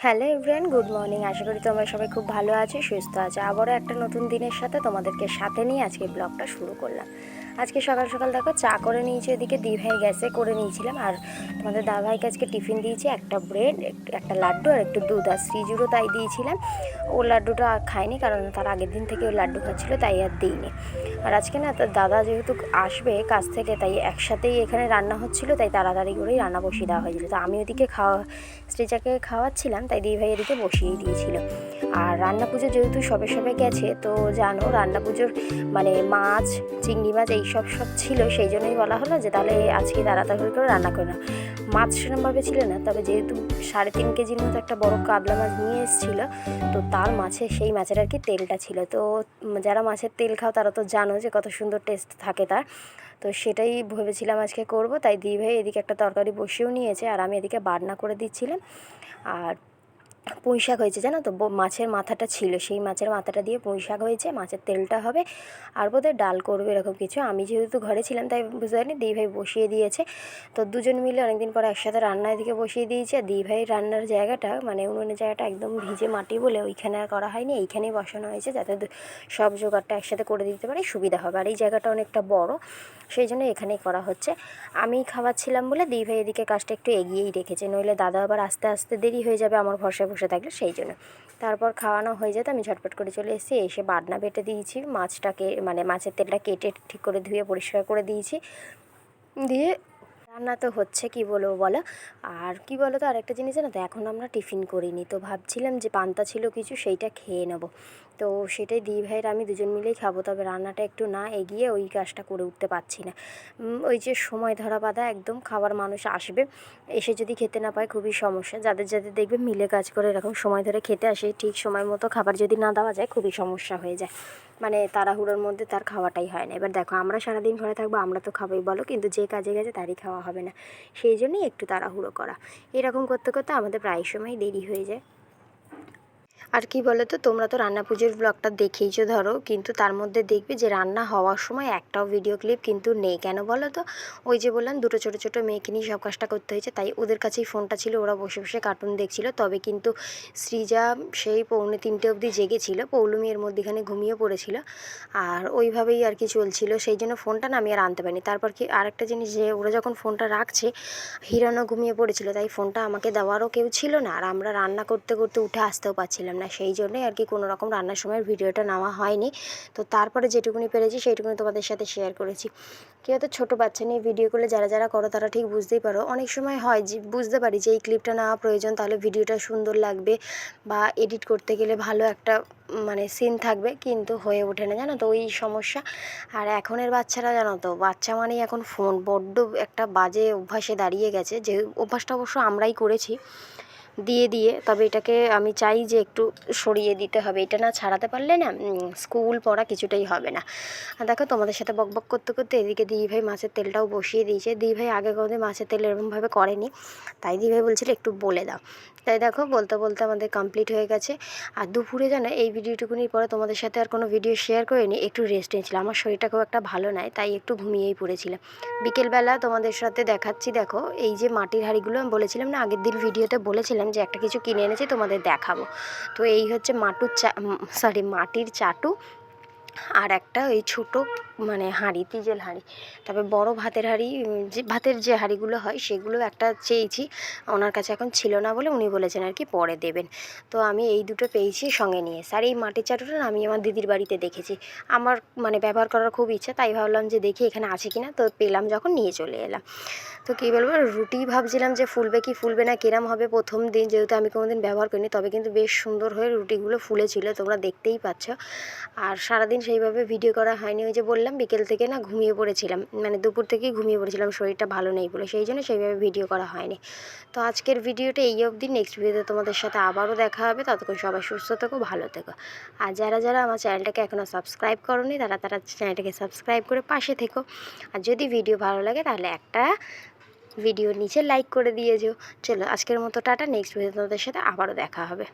Hello everyone, good morning. আশা করি তোমরা সবাই খুব ভালো আছো, সুস্থ আছো। আবারও একটা নতুন দিনের সাথে তোমাদেরকে সাথে নিয়ে আজকে ব্লগটা শুরু করলাম। আজকে সকাল সকাল দেখো চা করে নিয়েছি, ওদিকে দিভাই গ্যাসে করে নিয়েছিলাম। আর তোমাদের দাদাভাইকে আজকে টিফিন দিয়েছি, একটা ব্রেড, একটা লাড্ডু আর একটু দুধ। আর শ্রীজুরও তাই দিয়েছিলাম। ও লাড্ডুটা খায়নি, কারণ তার আগের দিন থেকে ওই লাড্ডু খাচ্ছিলো, তাই আর দিইনি। আর আজকে না তার দাদা যেহেতু আসবে কাজ থেকে, তাই একসাথেই এখানে রান্না হচ্ছিলো, তাই তাড়াতাড়ি করেই রান্না বসিয়ে দেওয়া হয়েছিল। তো আমি ওদিকে স্ত্রীজাকে খাওয়াচ্ছিলাম, তাই দিদিভাই এদিকে বসিয়ে দিয়েছিল। আর রান্না পুজো যেহেতু সবে সবে গেছে, তো জানো রান্না পুজোর মানে মাছ, চিংড়ি মাছ এইসব সব ছিল, সেই জন্যই বলা হলো যে তাহলে আজকে তাড়াতাড়ি করে রান্না করে না। মাছ সেরকমভাবে ছিল না, তবে যেহেতু 3.5 কেজির মতো একটা বড় কাতলা মাছ নিয়ে এসেছিলো, তো তার সেই মাছের আর কি তেলটা ছিল। তো যারা মাছের তেল খাও তারা তো জানো যে কত সুন্দর টেস্ট থাকে তার। তো সেটাই ভেবেছিলাম আজকে করব, তাই দিদিভাই এদিকে একটা তরকারি বসিয়েও নিয়েছে, আর আমি এদিকে বাটনা করে দিচ্ছিলাম। আর পুঁই শাক হয়েছে, জানো তো, মাছের মাথাটা ছিল, সেই মাছের মাথাটা দিয়ে পুঁই শাক হয়েছে, মাছের তেলটা হবে, আর বোধহয় ডাল করবে এরকম কিছু। আমি যেহেতু ঘরে ছিলাম তাই বুঝতে পারিনি, দিদিভাই বসিয়ে দিয়েছে। তো দুজন মিলে অনেকদিন পরে একসাথে রান্না এদিকে বসিয়ে দিয়েছি। আর দিদিভাই রান্নার জায়গাটা মানে উনুনের জায়গাটা একদম ভিজে মাটি বলে ওইখানে আর করা হয়নি, এইখানেই বসানো হয়েছে, যাতে সব জোগাড়টা একসাথে করে দিতে পারি, সুবিধা হবে। আর এই জায়গাটা অনেকটা বড়, সেই জন্য এখানেই করা হচ্ছে। আমি খাওয়াচ্ছিলাম বলে দিদিভাই এদিকে কাজটা একটু এগিয়েই রেখেছে, নইলে দাদা আবার আস্তে আস্তে দেরি হয়ে যাবে আমার ভরসায় বসে থাকলে, সেই জন্য। তারপর খাওয়ানো হয়ে যেত, আমি ঝটপট করে চলে এসে বাটনা বেটে দিয়েছি, মাছটাকে মানে মাছের তেলটা কেটে ঠিক করে ধুয়ে পরিষ্কার করে দিয়েছি। দিয়ে রান্না তো হচ্ছে, কি বলবো বলো। আর কি বলো তো, আরেকটা জিনিস জানো তো, এখন আমরা টিফিন করিনি, তো ভাবছিলাম যে পান্তা ছিল কিছু, সেইটা খেয়ে নেবো। তো সেটাই দিদিভাইয়ের আমি দুজন মিলেই খাবো, তবে রান্নাটা একটু না এগিয়ে ওই কাজটা করে উঠতে পারছি না। ওই যে সময় ধরা বাঁধা একদম, খাবার মানুষ আসবে, এসে যদি খেতে না পায় খুবই সমস্যা। যাদের যাদের দেখবে মিলে কাজ করে এরকম সময় ধরে খেতে আসে, ঠিক সময় মতো খাবার যদি না দেওয়া যায় খুবই সমস্যা হয়ে যায়, মানে তাড়াহুড়োর মধ্যে তার খাওয়াটাই হয় না। এবার দেখো আমরা সারাদিন ঘরে থাকবো, আমরা তো খাবোই বলো, কিন্তু যে কাজে গেছে তারই খাওয়া হবে না, সেই জন্যই একটু তাড়াহুড়ো করা। এরকম করতে করতে আমাদের প্রায় সময় দেরি হয়ে যায়। আর কি বলো তো, তোমরা তো রান্না পুজোর ব্লগটা দেখেইছো ধরো, কিন্তু তার মধ্যে দেখবে যে রান্না হওয়ার সময় একটাও ভিডিও ক্লিপ কিন্তু নেই। কেন বলো তো, ওই যে বললাম দুটো ছোটো ছোটো মেয়েকে নিয়ে সব কাজটা করতে হয়েছে, তাই ওদের কাছেই ফোনটা ছিল, ওরা বসে বসে কার্টুন দেখছিল। তবে কিন্তু সৃজা সেই 2:45 অবধি জেগেছিল, পৌলমি এর মধ্যেখানে ঘুমিয়ে পড়েছিল, আর ওইভাবেই আর কি চলছিল, সেই জন্য ফোনটা না আমি আর আনতে পারিনি। তারপর কি আরেকটা জিনিস, যে ওরা যখন ফোনটা রাখছে, হিরণও ঘুমিয়ে পড়েছিল, তাই ফোনটা আমাকে দেওয়ারও কেউ ছিল না, আর আমরা রান্না করতে করতে উঠে আসতেও পারছিলাম না, সেই জন্যই আর কি কোনো রকম রান্নার সময় ভিডিওটা নেওয়া হয়নি। তো তারপরে যেটুকুনি পেরেছি সেইটুকুনি তোমাদের সাথে শেয়ার করেছি। কেউ তো ছোটো বাচ্চা নিয়ে ভিডিও করলে যারা যারা করো তারা ঠিক বুঝতেই পারো, অনেক সময় হয় যে বুঝতে পারি যে এই ক্লিপটা নেওয়া প্রয়োজন, তাহলে ভিডিওটা সুন্দর লাগবে বা এডিট করতে গেলে ভালো একটা মানে সিন থাকবে, কিন্তু হয়ে ওঠে না, জানো তো, ওই সমস্যা। আর এখনের বাচ্চারা জানো তো, বাচ্চা মানেই এখন ফোন, বড্ড একটা বাজে অভ্যাসে দাঁড়িয়ে গেছে, যে অভ্যাসটা অবশ্য আমরাই করেছি দিয়ে দিয়ে, তবে এটাকে আমি চাই যে একটু সরিয়ে দিতে হবে, এটা না ছাড়াতে পারলে না স্কুল পড়া কিছুটাই হবে না। আর দেখো তোমাদের সাথে বকবক করতে করতে এদিকে দিদিভাই মাছের তেলটাও বসিয়ে দিয়েছে। দিদিভাই আগে কোনোদিন মাছের তেল এরকমভাবে করেনি, তাই দিদিভাই বলছিল একটু বলে দাও, তাই দেখো বলতে বলতে আমাদের কমপ্লিট হয়ে গেছে। আর দুপুরে জানো এই ভিডিওটুকুনির পরে তোমাদের সাথে আর কোনো ভিডিও শেয়ার করিনি, একটু রেস্ট নিয়েছিলাম, আমার শরীরটা খুব একটা ভালো নয়, তাই একটু ঘুমিয়েই পড়েছিলাম। বিকেলবেলা তোমাদের সাথে দেখাচ্ছি, দেখো এই যে মাটির হাঁড়িগুলো, আমি বলেছিলাম না আগের দিন ভিডিওতে বলেছিলাম যে একটা কিছু কিনে এনেছি তোমাদের দেখাবো, তো এই হচ্ছে মাটির চাটু, আর একটা ওই ছোটো মানে হাঁড়ি, ডিজেল হাঁড়ি। তবে বড় ভাতের হাঁড়ি, যে ভাতের যে হাঁড়িগুলো হয় সেগুলো একটা চেয়েছি, ওনার কাছে এখন ছিল না বলে উনি বলেছেন আর কি পরে দেবেন। তো আমি এই দুটো পেয়েছি সঙ্গে নিয়ে। আর এই মাটির চাটুটা আমি আমার দিদির বাড়িতে দেখেছি, আমার মানে ব্যবহার করার খুব ইচ্ছা, তাই ভাবলাম যে দেখি এখানে আছে কিনা, তো পেলাম যখন নিয়ে চলে এলাম। তো কী বলবো, রুটি ভাবছিলাম যে ফুলবে কি ফুলবে না, কিরম হবে প্রথম দিন, যেহেতু আমি কোনোদিন ব্যবহার করিনি, তবে কিন্তু বেশ সুন্দর হয়ে রুটিগুলো ফুলেছিল, তোমরা দেখতেই পাচ্ছ। আর সারাদিন সেইভাবে ভিডিও করা হয়নি, ওই যে বললাম বিকেল থেকে না ঘুমিয়ে পড়েছিলাম, মানে দুপুর থেকেই ঘুমিয়ে পড়েছিলাম, শরীরটা ভালো নেই বলে, সেই জন্য সেইভাবে ভিডিও করা হয়নি। তো আজকের ভিডিওটা এই অবধি, নেক্সট ভিডিওতে তোমাদের সাথে আবারও দেখা হবে, ততক্ষণ সবাই সুস্থ থেকো, ভালো থেকো। আর যারা যারা আমার চ্যানেলটাকে এখনও সাবস্ক্রাইব করোনি তারা চ্যানেলটাকে সাবস্ক্রাইব করে পাশে থেকো। আর যদি ভিডিও ভালো লাগে তাহলে একটা ভিডিওর নিচে লাইক করে দিয়েছো। চলো আজকের মতো টাটা, নেক্সট ভিডিও তোমাদের সাথে আবারও দেখা হবে।